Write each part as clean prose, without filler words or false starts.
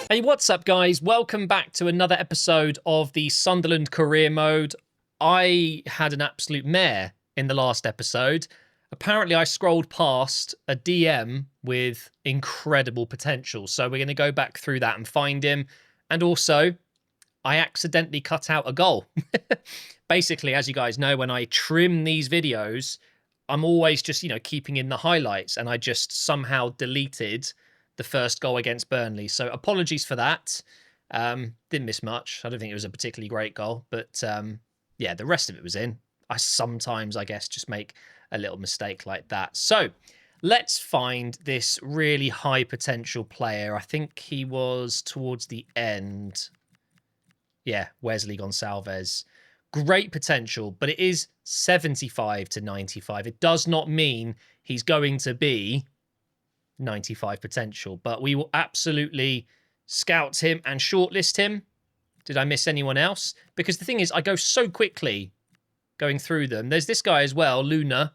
Hey, what's up, guys? Welcome back to another episode of the Sunderland career mode. I had an absolute mare in the last episode. Apparently, I scrolled past a DM with incredible potential. So we're going to go back through that and find him. And also, I accidentally cut out a goal. Basically, as you guys know, when I trim these videos, I'm always just, keeping in the highlights. And I just somehow deleted the first goal against Burnley. So apologies for that. Didn't miss much. I don't think it was a particularly great goal. But yeah, the rest of it was in. I sometimes, I guess, just make a little mistake like that. So let's find this really high potential player. I think he was towards the end. Yeah, Wesley Gonçalves. Great potential, but it is 75 to 95. It does not mean he's going to be 95 potential, but we will absolutely scout him and shortlist him. Did I miss anyone else? Because the thing is, I go so quickly going through them. There's this guy as well, Luna,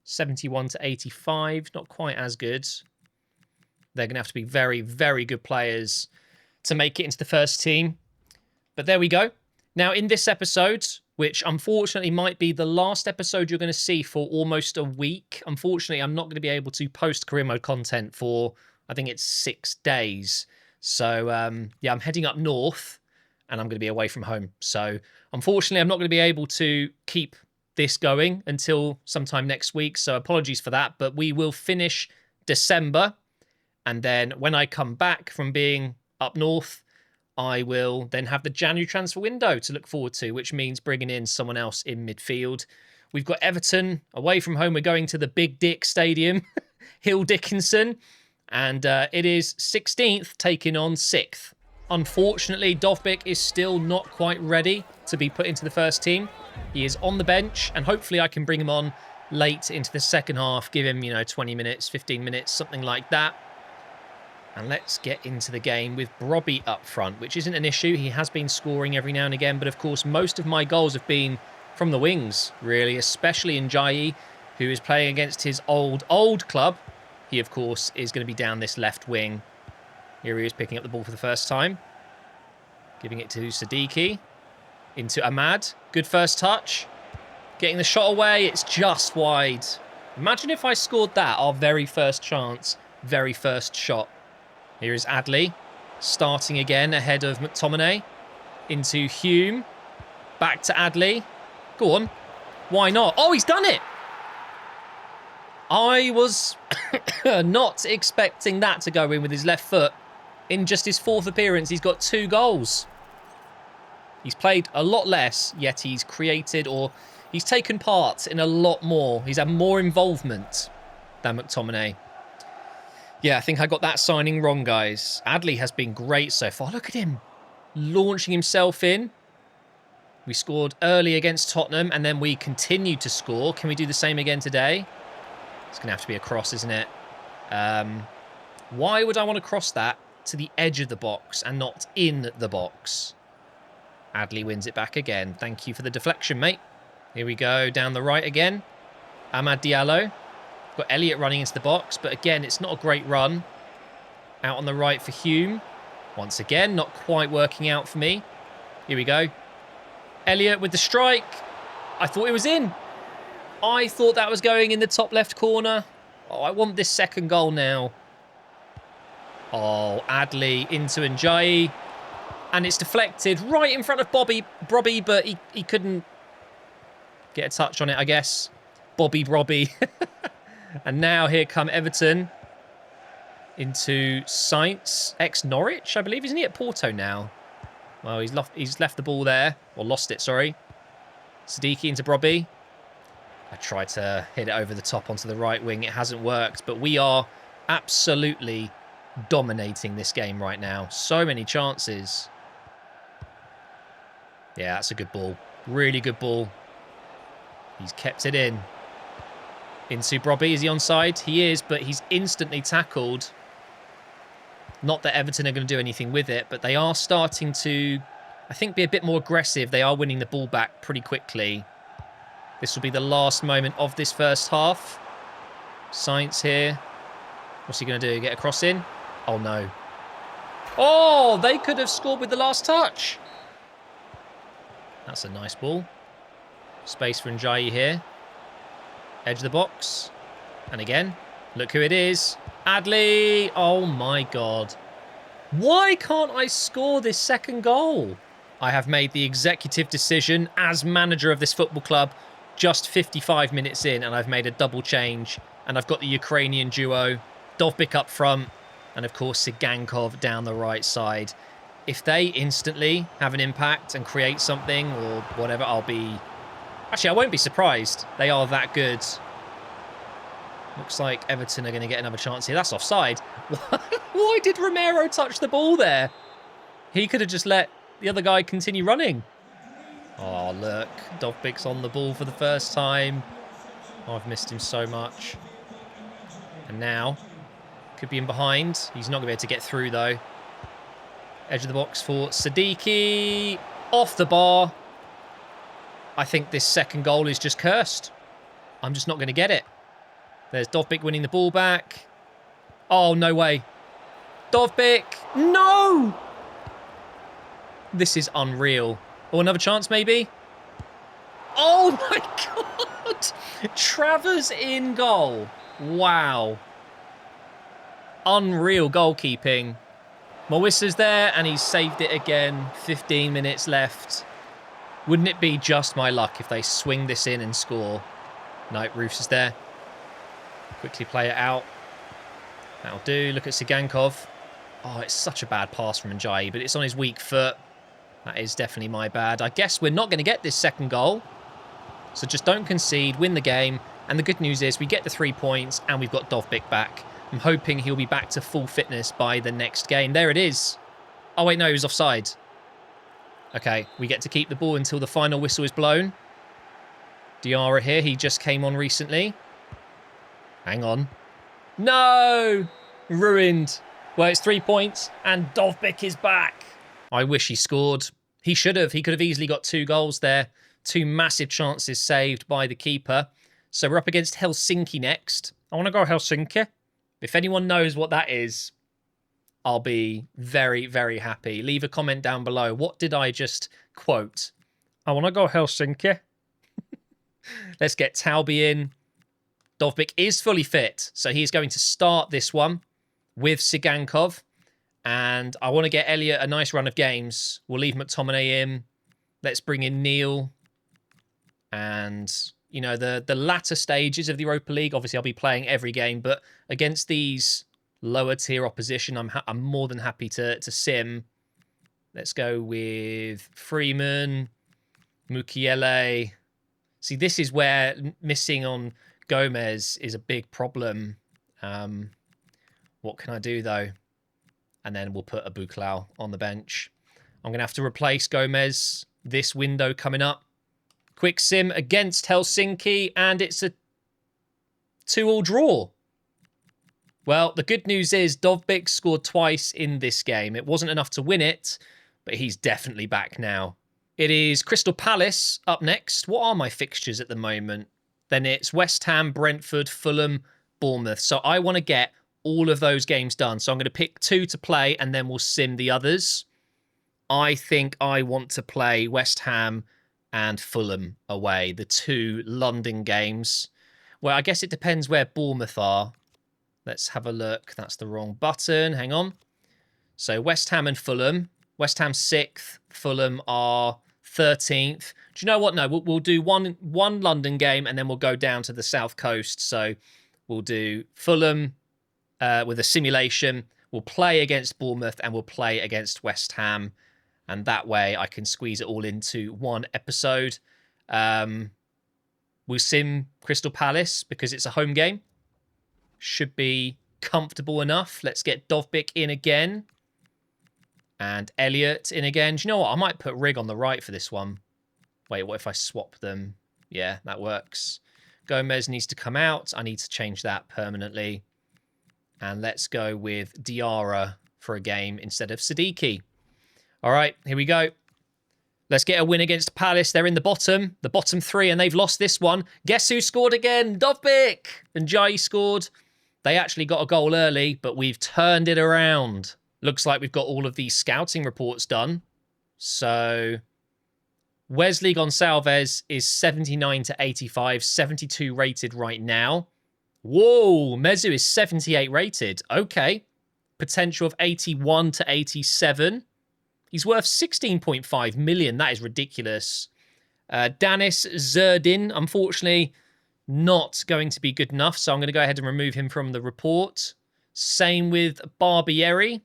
71 to 85. Not quite as good. They're going to have to be very, very good players to make it into the first team. But there we go. Now, in this episode, which unfortunately might be the last episode you're going to see for almost a week. Unfortunately, I'm not going to be able to post career mode content for, I think it's 6 days. So, yeah, I'm heading up north and I'm going to be away from home. So, unfortunately, I'm not going to be able to keep this going until sometime next week. So, apologies for that. But we will finish December. And then when I come back from being up north, I will then have the January transfer window to look forward to, which means bringing in someone else in midfield. We've got Everton away from home. We're going to the Big Dick Stadium, Hill Dickinson, and it is 16th taking on 6th. Unfortunately, Dovbyk is still not quite ready to be put into the first team. He is on the bench, and hopefully I can bring him on late into the second half, give him, 20 minutes, 15 minutes, something like that. And let's get into the game with Brobby up front, which isn't an issue. He has been scoring every now and again. But, of course, most of my goals have been from the wings, really, especially in Njayi, who is playing against his old club. He, of course, is going to be down this left wing. Here he is picking up the ball for the first time. Giving it to Siddiqui. Into Ahmad. Good first touch. Getting the shot away. It's just wide. Imagine if I scored that, our very first chance, very first shot. Here is Adley, starting again ahead of McTominay. Into Hume. Back to Adley. Go on. Why not? Oh, he's done it! I was not expecting that to go in with his left foot. In just his 4th appearance, he's got 2 goals. He's played a lot less, yet he's created or he's taken part in a lot more. He's had more involvement than McTominay. Yeah, I think I got that signing wrong, guys. Adley has been great so far. Look at him launching himself in. We scored early against Tottenham, and then we continued to score. Can we do the same again today? It's going to have to be a cross, isn't it? Why would I want to cross that to the edge of the box and not in the box? Adley wins it back again. Thank you for the deflection, mate. Here we go, down the right again. Amad Diallo. Got Elliott running into the box, but again, it's not a great run. Out on the right for Hume. Once again, not quite working out for me. Here we go. Elliott with the strike. I thought it was in. I thought that was going in the top left corner. Oh, I want this second goal now. Oh, Adley into Njayi. And it's deflected right in front of Brobby, but he couldn't get a touch on it, I guess. Brobby. And now here come Everton into Sainz, ex-Norwich, I believe. Isn't he at Porto now? Well, he's left the ball there. Or lost it, sorry. Siddiqui into Brobby. I tried to hit it over the top onto the right wing. It hasn't worked, but we are absolutely dominating this game right now. So many chances. Yeah, that's a good ball. Really good ball. He's kept it in. Into Brobby. Is he onside? He is, but he's instantly tackled. Not that Everton are going to do anything with it, but they are starting to, I think, be a bit more aggressive. They are winning the ball back pretty quickly. This will be the last moment of this first half. Sainz here. What's he going to do? Get a cross in? Oh, no. Oh, they could have scored with the last touch. That's a nice ball. Space for Njayi here. Edge of the box. And again, look who it is. Adley. Oh, my God. Why can't I score this second goal? I have made the executive decision as manager of this football club just 55 minutes in, and I've made a double change. And I've got the Ukrainian duo, Dovbyk up front, and of course Sigankov down the right side. If they instantly have an impact and create something or whatever, I'll be... Actually, I won't be surprised. They are that good. Looks like Everton are going to get another chance here. That's offside. Why did Romero touch the ball there? He could have just let the other guy continue running. Oh, look. Dovbyk's on the ball for the first time. Oh, I've missed him so much. And now, could be in behind. He's not going to be able to get through, though. Edge of the box for Siddiqui. Off the bar. I think this second goal is just cursed. I'm just not going to get it. There's Dovbyk winning the ball back. Oh, no way. Dovbyk. No! This is unreal. Oh, another chance, maybe? Oh, my God. Travers in goal. Wow. Unreal goalkeeping. Moissa's there, and he's saved it again. 15 minutes left. Wouldn't it be just my luck if they swing this in and score? No, Roofs is there. Quickly play it out. That'll do. Look at Sigankov. Oh, it's such a bad pass from Njayi, but it's on his weak foot. That is definitely my bad. I guess we're not going to get this second goal. So just don't concede, win the game. And the good news is we get the 3 points and we've got Dovbyk back. I'm hoping he'll be back to full fitness by the next game. There it is. Oh, wait, no, he was offside. Okay, we get to keep the ball until the final whistle is blown. Diarra here, he just came on recently. Hang on. No! Ruined. Well, it's 3 points and Dovbyk is back. I wish he scored. He should have. He could have easily got 2 goals there. 2 massive chances saved by the keeper. So we're up against Helsinki next. I want to go Helsinki. If anyone knows what that is, I'll be very, very happy. Leave a comment down below. What did I just quote? I want to go Helsinki. Let's get Taubi in. Dovbyk is fully fit, so he's going to start this one with Sigankov. And I want to get Elliott a nice run of games. We'll leave McTominay in. Let's bring in Neil. And, you know, the latter stages of the Europa League, obviously I'll be playing every game, but against these lower tier opposition, I'm more than happy to sim. Let's go with Freeman, Mukiele. See, this is where missing on Gomez is a big problem. What can I do, though? And then we'll put a Buklao on the bench. I'm going to have to replace Gomez this window coming up. Quick sim against Helsinki, and it's a 2-2 draw. Well, the good news is Dovbyk scored twice in this game. It wasn't enough to win it, but he's definitely back now. It is Crystal Palace up next. What are my fixtures at the moment? Then it's West Ham, Brentford, Fulham, Bournemouth. So I want to get all of those games done. So I'm going to pick 2 to play, and then we'll sim the others. I think I want to play West Ham and Fulham away, the 2 London games. Well, I guess it depends where Bournemouth are. Let's have a look. That's the wrong button. Hang on. So West Ham and Fulham. West Ham 6th. Fulham are 13th. Do you know what? No, we'll do one London game and then we'll go down to the South Coast. So we'll do Fulham with a simulation. We'll play against Bournemouth and we'll play against West Ham. And that way I can squeeze it all into one episode. We'll sim Crystal Palace because it's a home game. Should be comfortable enough. Let's get Dovbyk in again. And Elliott in again. Do you know what? I might put Rig on the right for this one. Wait, what if I swap them? Yeah, that works. Gomez needs to come out. I need to change that permanently. And let's go with Diarra for a game instead of Siddiqui. All right, here we go. Let's get a win against Palace. They're in the bottom three, and they've lost this one. Guess who scored again? Dovbyk! And Jai scored. They actually got a goal early, but we've turned it around. Looks like we've got all of these scouting reports done. So Wesley Gonçalves is 79 to 85, 72 rated right now. Whoa, Mezu is 78 rated. Okay. Potential of 81 to 87. He's worth 16.5 million. That is ridiculous. Danis Zerdin, unfortunately, not going to be good enough. So I'm going to go ahead and remove him from the report. Same with Barbieri.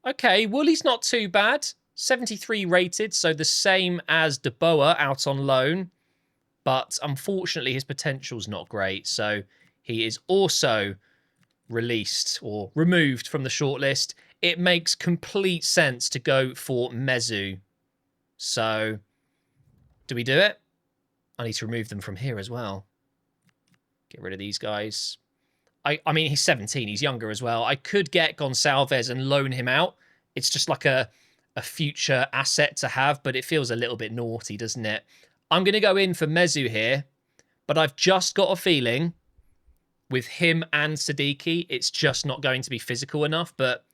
Okay, Woolly's not too bad. 73 rated, so the same as De Boer out on loan. But unfortunately, his potential's not great. So he is also released or removed from the shortlist. It makes complete sense to go for Mezu. So, do we do it? I need to remove them from here as well. Get rid of these guys. I mean, he's 17. He's younger as well. I could get Gonçalves and loan him out. It's just like a future asset to have, but it feels a little bit naughty, doesn't it? I'm going to go in for Mezu here, but I've just got a feeling with him and Siddiqui, it's just not going to be physical enough, but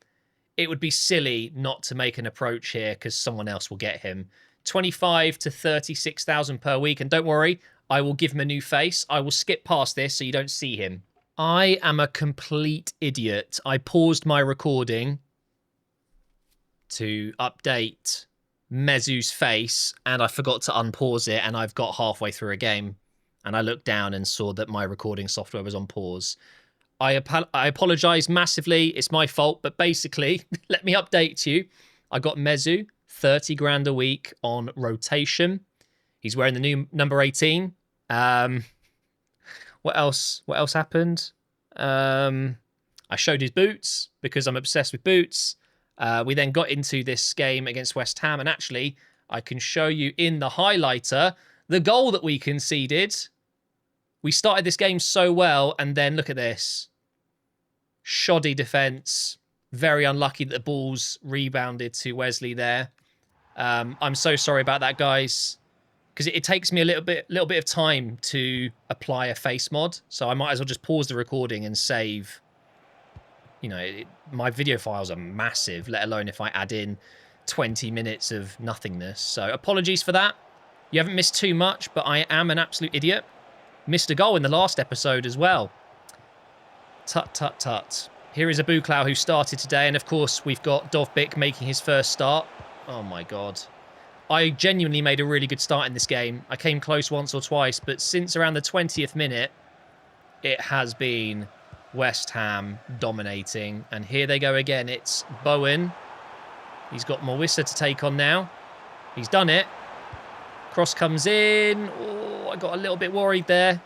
it would be silly not to make an approach here because someone else will get him. 25 to 36,000 per week. And don't worry, I will give him a new face. I will skip past this so you don't see him. I am a complete idiot. I paused my recording to update Mezu's face and I forgot to unpause it and I've got halfway through a game and I looked down and saw that my recording software was on pause. I apologize massively. It's my fault. But basically, let me update you. I got Mezu, 30 grand a week on rotation. He's wearing the new number 18. What else happened? I showed his boots because I'm obsessed with boots. We then got into this game against West Ham. And actually, I can show you in the highlighter the goal that we conceded. We started this game so well, and then look at this. Shoddy defence. Very unlucky that the ball's rebounded to Wesley there. I'm so sorry about that, guys, because it takes me a little bit of time to apply a face mod. So I might as well just pause the recording and save. You know, my video files are massive, let alone if I add in 20 minutes of nothingness. So apologies for that. You haven't missed too much, but I am an absolute idiot. Missed a goal in the last episode as well. Tut, tut, tut. Here is Abuklao who started today. And of course, we've got Dovbyk making his first start. Oh my God. I genuinely made a really good start in this game. I came close once or twice, but since around the 20th minute, it has been West Ham dominating. And here they go again. It's Bowen. He's got Mawissa to take on now. He's done it. Cross comes in. Oh, I got a little bit worried there.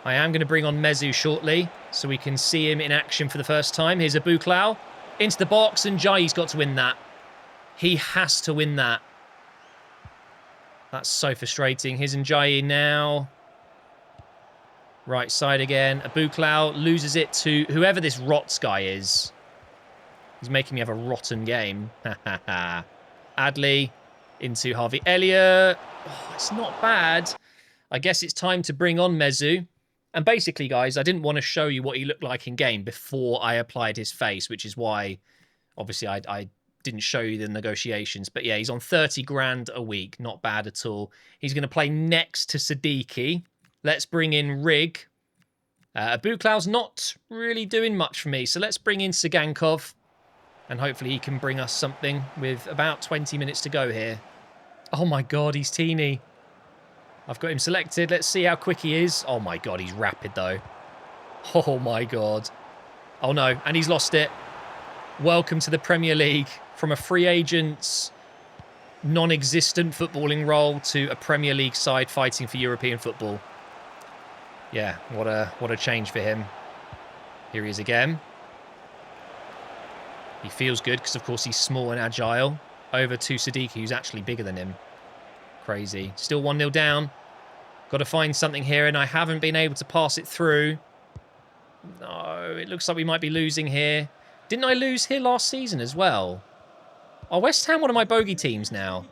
I am going to bring on Mezu shortly so we can see him in action for the first time. Here's Abuklao into the box, and Jai's got to win that. He has to win that. That's so frustrating. Here's Njayi now. Right side again. Abuklao loses it to whoever this Rots guy is. He's making me have a rotten game. Adley into Harvey Elliott. Oh, it's not bad. I guess it's time to bring on Mezu. And basically, guys, I didn't want to show you what he looked like in game before I applied his face, which is why, obviously, I didn't show you the negotiations. But yeah, he's on 30 grand a week. Not bad at all. He's going to play next to Siddiqui. Let's bring in Rig. Abuklao's not really doing much for me. So let's bring in Sigankov. And hopefully he can bring us something with about 20 minutes to go here. Oh my God, he's teeny. I've got him selected. Let's see how quick he is. Oh my God, he's rapid though. Oh my God. Oh no, and he's lost it. Welcome to the Premier League. From a free agent's non-existent footballing role to a Premier League side fighting for European football. Yeah, what a change for him. Here he is again. He feels good because, of course, he's small and agile. Over to Siddiqui, who's actually bigger than him. Crazy. Still 1-0 down. Got to find something here, and I haven't been able to pass it through. No, it looks like we might be losing here. Didn't I lose here last season as well? Are West Ham one of my bogey teams now?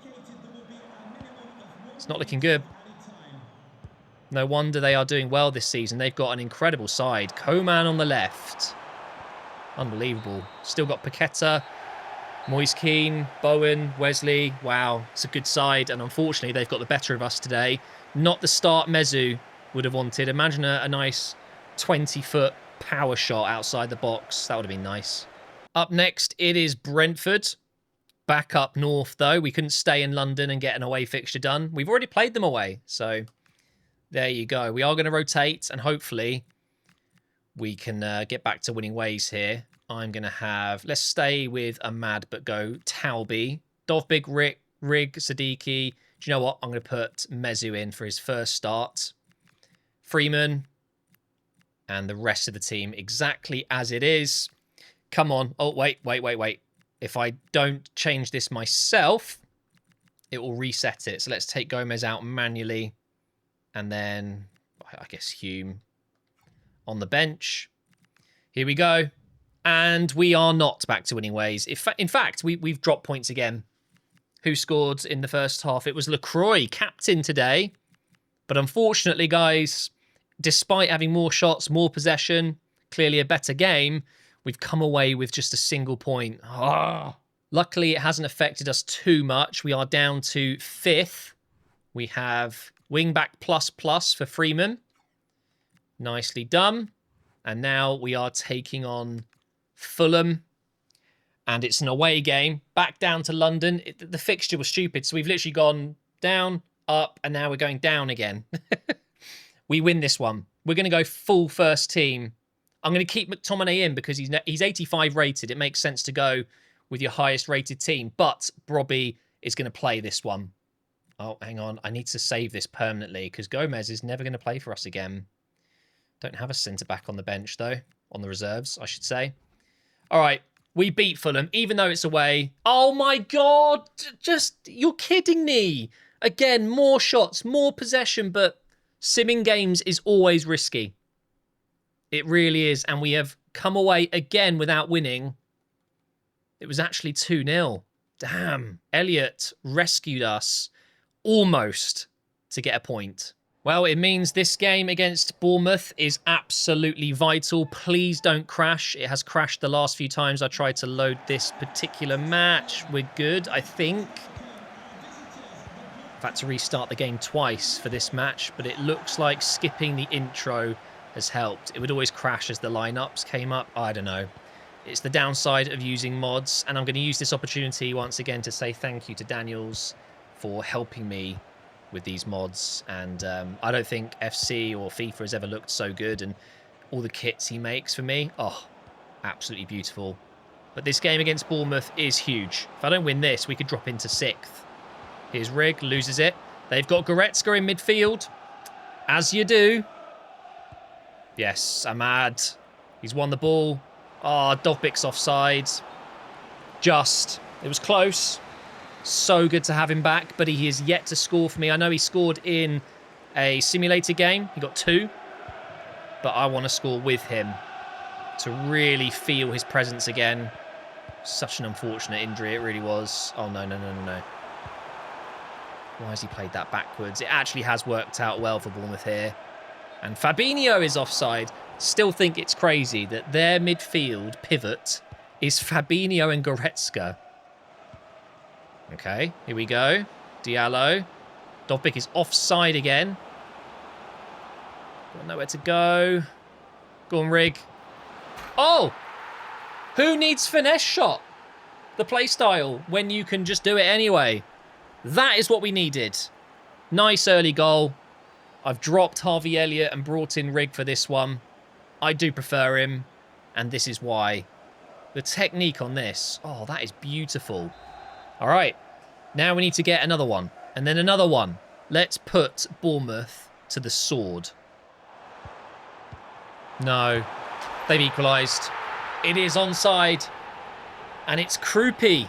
It's not looking good. No wonder they are doing well this season. They've got an incredible side. Coman on the left. Unbelievable. Still got Paqueta, Moise Keane, Bowen, Wesley. Wow, it's a good side. And unfortunately, they've got the better of us today. Not the start Mezu would have wanted. Imagine a nice 20-foot power shot outside the box. That would have been nice. Up next, it is Brentford. Back up north, though. We couldn't stay in London and get an away fixture done. We've already played them away, so there you go. We are going to rotate, and hopefully we can get back to winning ways here. I'm going to have... Let's stay with Ahmad, but go Talbi, Dovbig, Rig, Siddiqui. Do you know what? I'm going to put Mezu in for his first start. Freeman. And the rest of the team exactly as it is. Come on. Oh, wait. If I don't change this myself, it will reset it. So let's take Gomez out manually. And then, I guess, Hume on the bench. Here we go. And we are not back to winning ways. In fact, we've dropped points again. Who scored in the first half? It was Lacroix, captain today. But unfortunately, guys, despite having more shots, more possession, clearly a better game, we've come away with just a single point. Luckily, it hasn't affected us too much. We are down to 5th. We have wingback ++ for Freeman. Nicely done. And now we are taking on Fulham. And it's an away game. Back down to London. The fixture was stupid. So we've literally gone down, up, and now we're going down again. We win this one. We're going to go full first team. I'm going to keep McTominay in because he's 85 rated. It makes sense to go with your highest rated team. But Brobby is going to play this one. Oh, hang on. I need to save this permanently because Gomez is never going to play for us again. Don't have a centre-back on the bench, though. On the reserves, I should say. All right. We beat Fulham, even though it's away. Oh, my God. You're kidding me. Again, more shots, more possession, but simming games is always risky. It really is. And we have come away again without winning. It was actually 2-0. Damn. Elliott rescued us almost to get a point. Well, it means this game against Bournemouth is absolutely vital. Please don't crash. It has crashed the last few times I tried to load this particular match. We're good, I think. I've had to restart the game twice for this match, but it looks like skipping the intro has helped. It would always crash as the lineups came up. I don't know. It's the downside of using mods, and I'm going to use this opportunity once again to say thank you to Danielz for helping me with these mods. And I don't think FC or FIFA has ever looked so good, and all the kits he makes for me, oh, absolutely beautiful. But this game against Bournemouth is huge. If I don't win this, we could drop into 6th. Here's Rig, loses it. They've got Goretzka in midfield, as you do. Yes, Ahmad. He's won the ball. Oh, Dovbik's offside. Just. It was close. So good to have him back, but he is yet to score for me. I know he scored in a simulator game. He got 2. But I want to score with him to really feel his presence again. Such an unfortunate injury, it really was. Oh, no. Why has he played that backwards? It actually has worked out well for Bournemouth here. And Fabinho is offside. Still think it's crazy that their midfield pivot is Fabinho and Goretzka. Okay, here we go. Diallo. Dovbik is offside again. Got nowhere to go. Go on, Rig. Oh! Who needs finesse shot? The play style when you can just do it anyway. That is what we needed. Nice early goal. I've dropped Harvey Elliott and brought in Rig for this one. I do prefer him, and this is why. The technique on this, oh, that is beautiful. All right, now we need to get another one, and then another one. Let's put Bournemouth to the sword. No, they've equalised. It is onside, and it's Krupi.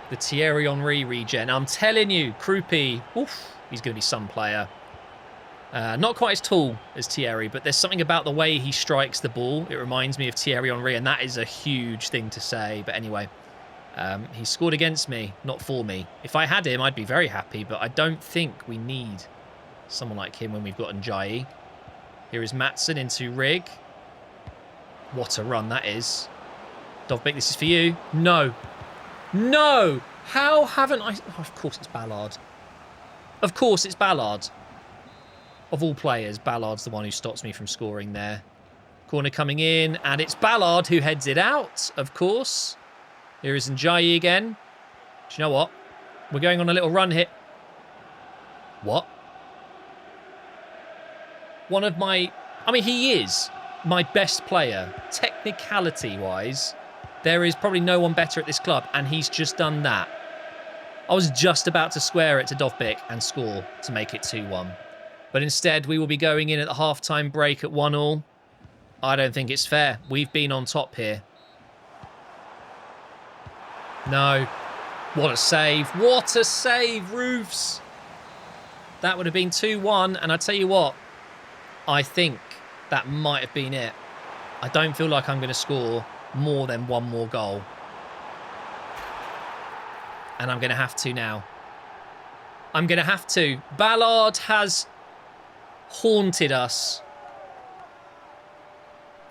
The Thierry Henry regen. I'm telling you, Krupi, oof, he's going to be some player. Not quite as tall as Thierry, but there's something about the way he strikes the ball. It reminds me of Thierry Henry, and that is a huge thing to say. But anyway, He scored against me, not for me. If I had him, I'd be very happy, but I don't think we need someone like him when we've got Njayi. Here is Maatsen into Rig. What a run that is. Dovbyk, this is for you. No. No! How haven't I... Oh, of course it's Ballard. Of course it's Ballard. Of all players, Ballard's the one who stops me from scoring there. Corner coming in, and it's Ballard who heads it out, of course. Here is Njayi again. Do you know what? We're going on a little run here. What? One of my... I mean, he is my best player, technicality-wise. There is probably no one better at this club, and he's just done that. I was just about to square it to Dovbyk and score to make it 2-1. But instead, we will be going in at the half-time break at 1-1. I don't think it's fair. We've been on top here. No. What a save. What a save, Roofs. That would have been 2-1, and I tell you what, I think that might have been it. I don't feel like I'm going to score more than one more goal. And I'm going to have to now. I'm going to have to. Ballard has haunted us.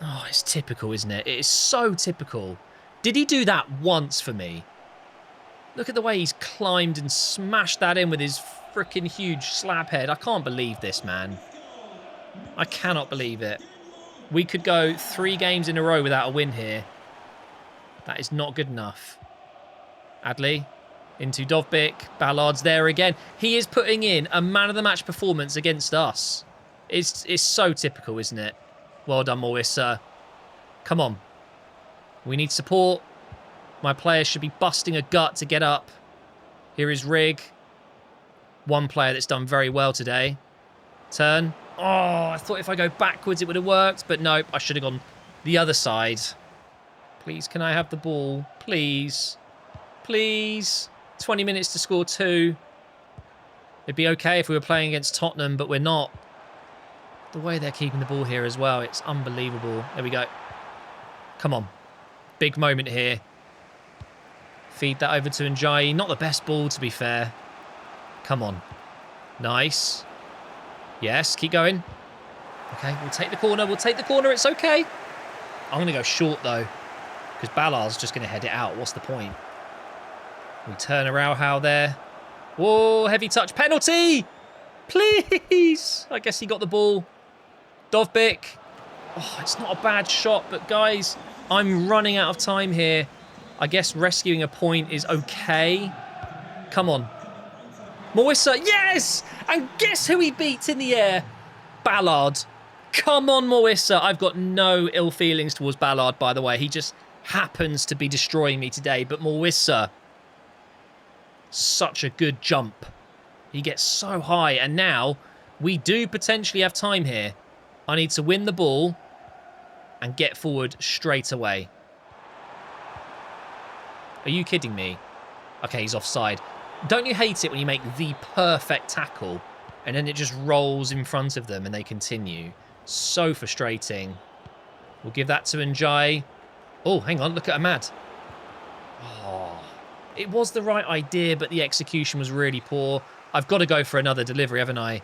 Oh, it's typical, isn't it? It is so typical. Did he do that once for me? Look at the way he's climbed and smashed that in with his freaking huge slab head. I can't believe this, man. I cannot believe it. We could go 3 games in a row without a win here. That is not good enough. Adley into Dovbyk. Ballard's there again. He is putting in a man-of-the-match performance against us. It's so typical, isn't it? Well done, Mawissa. Come on. We need support. My players should be busting a gut to get up. Here is Rig. One player that's done very well today. Turn. Oh, I thought if I go backwards it would have worked, but nope, I should have gone the other side. Please, can I have the ball? Please. Please. 20 minutes to score 2. It'd be okay if we were playing against Tottenham, but we're not. The way they're keeping the ball here as well, it's unbelievable. There we go. Come on. Big moment here. Feed that over to Njayi. Not the best ball, to be fair. Come on. Nice. Yes, keep going. Okay, we'll take the corner. We'll take the corner. It's okay. I'm going to go short, though, because Ballard's just going to head it out. What's the point? We turn around how there. Whoa, heavy touch. Penalty! Please! I guess he got the ball. Dovbyk. Oh, it's not a bad shot, but guys, I'm running out of time here. I guess rescuing a point is okay. Come on. Mawissa, yes! And guess who he beats in the air? Ballard. Come on, Mawissa. I've got no ill feelings towards Ballard, by the way. He just happens to be destroying me today. But Mawissa, such a good jump. He gets so high. And now we do potentially have time here. I need to win the ball and get forward straight away. Are you kidding me? Okay, he's offside. Don't you hate it when you make the perfect tackle and then it just rolls in front of them and they continue? So frustrating. We'll give that to Njayi. Oh, hang on. Look at Ahmad. Oh, it was the right idea, but the execution was really poor. I've got to go for another delivery, haven't I?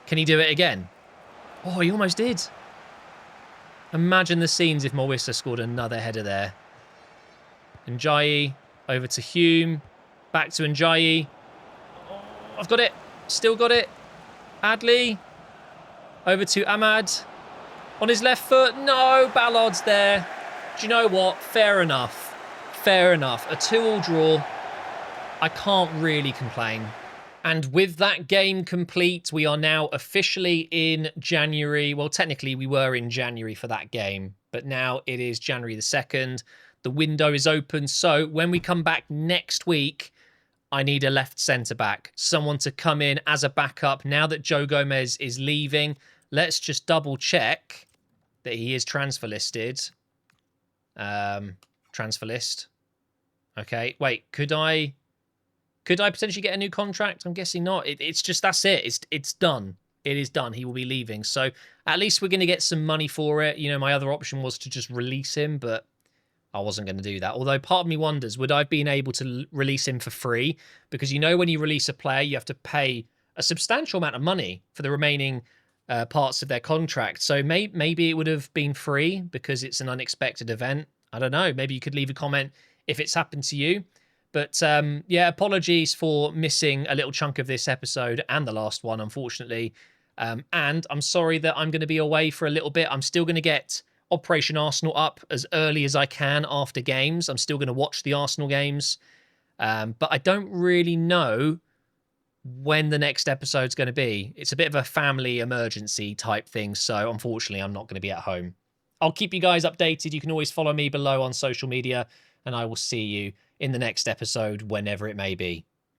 Can he do it again? Oh, he almost did. Imagine the scenes if Mawissa scored another header there. Njayi over to Hume. Back to Njayi. Oh, I've got it. Still got it. Adley. Over to Ahmad. On his left foot. No, Ballard's there. Do you know what? Fair enough. Fair enough. A 2-2 draw. I can't really complain. And with that game complete, we are now officially in January. Well, technically, we were in January for that game, but now it is January the 2nd. The window is open, so when we come back next week, I need a left centre-back, someone to come in as a backup. Now that Joe Gomez is leaving, let's just double-check that he is transfer listed. Transfer list. Okay, wait, could I potentially get a new contract? I'm guessing not. It's just, that's it. It's done. It is done. He will be leaving. So at least we're going to get some money for it. You know, my other option was to just release him, but I wasn't going to do that. Although part of me wonders, would I have been able to release him for free? Because you know when you release a player, you have to pay a substantial amount of money for the remaining parts of their contract. So maybe it would have been free because it's an unexpected event. I don't know. Maybe you could leave a comment if it's happened to you. But yeah, apologies for missing a little chunk of this episode and the last one, unfortunately. And I'm sorry that I'm going to be away for a little bit. I'm still going to get Operation Arsenal up as early as I can after games. I'm still going to watch the Arsenal games. But I don't really know when the next episode's going to be. It's a bit of a family emergency type thing. So unfortunately, I'm not going to be at home. I'll keep you guys updated. You can always follow me below on social media, and I will see you in the next episode whenever it may be.